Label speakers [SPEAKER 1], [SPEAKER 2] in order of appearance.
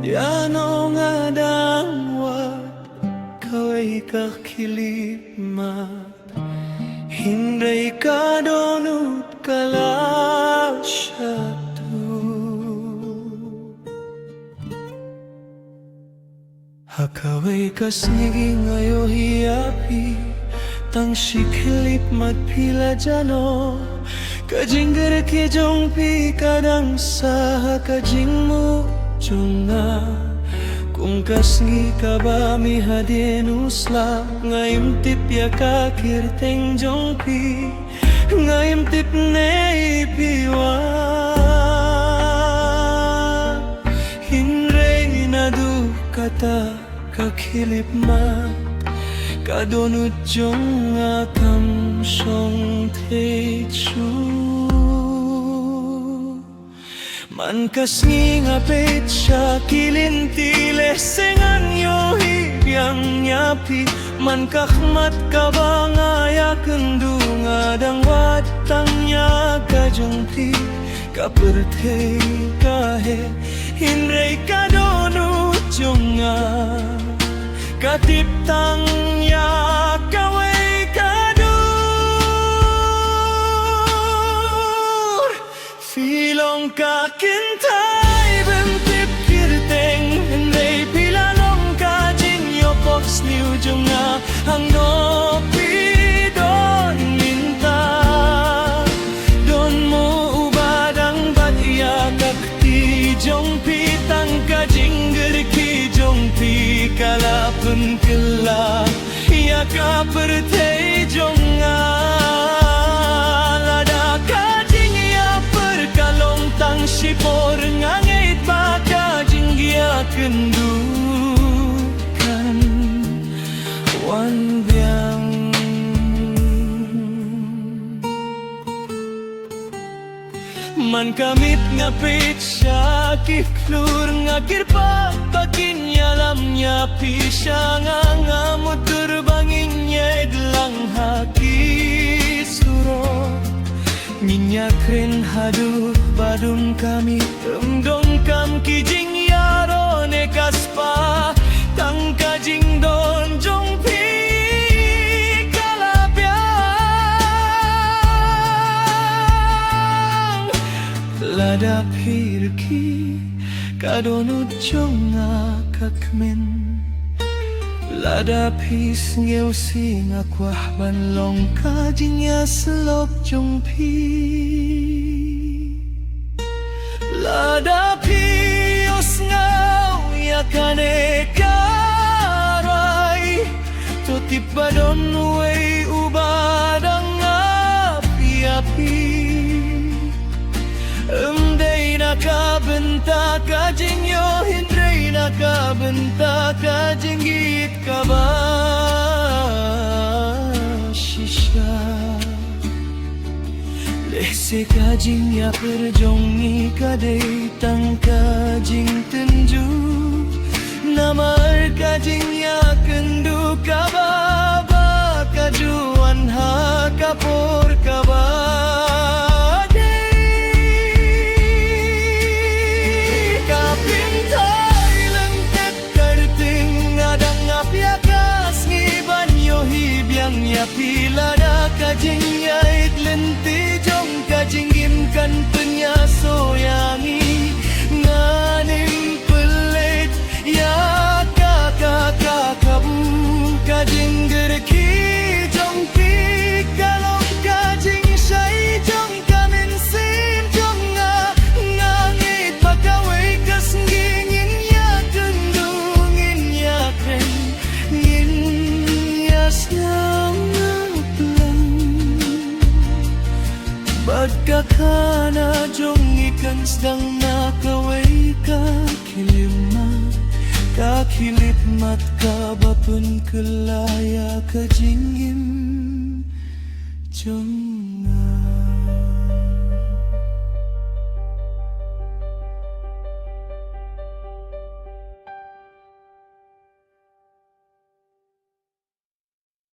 [SPEAKER 1] Yano nga dangwat kaway kakilima, hinday ka donut kalasyatu. Hakaway kasnigi ngayo hiyapi, tang sikilip matpila jano, kajinggar ke jongpi kadang saha kajing mo junga. Kung kasngi ka ba mi hadin usla, ngayim tip ya kakirteng jongpi, ngayim tip ne ipiwa. Hinrei nadu kata kakilip ma, kadonut jong akam song te chu. Man kasngi ngapit siya kilintile sengan yo hibiyang nyapi, man kakmat ka ba ngaya kendu ngadang watang nya kajungti, kaperte kahe hinrei kadonut jonga, katip tang ya kaway kadur. Filong ka kintay bentip kirteng, hinday pilalong ka jinyo poks liu junga, ang nopi don minta, don mo ubadang bat iya kakti jongpi, tang ka jingger ki jongpi kalapun kela, iya ka pertei jonga. Sipor ngangit baka jinggia kendukan wan biang. Man kamit ngapit siya kiflur ngakir pa bakin yalam nya pisya ngamut terbangin nya idlang haki surot. Ninya kren haduh badum kami temdong kam kijing yaro nekaspa, tang kajing don jong pi kalapiang. Lada pirki kadonut jonga kakmen, lada pis ngeu sing akuah ban long kajing ya selok jong pi. Lada pios ngau ya kane karay, totip badon way ubadang api-api. Emday nakabenta kajing yo, hindray nakabenta kajing git kabashisya. Lehse kajing ya perjongi kadai tang kajing tenju, namar kajing ya kendu kababa kajuan ha kapor kabade. Kapintai lengket karting ngadang apiakas ngiban yo hibyang ya pilada kajing ya idlenti kajinggim kan penyaso yangi nganim pelet ya kakakabu kajingger ki jongki kalong kajing syai jong kamin sim jonga ngangit bakaway kasnggingin ya kendungin ya kren ngin yasnya Pagkakana jong ikan sedang nakaway kakilima, kakilip mat kabapun kelaya kajinggim jong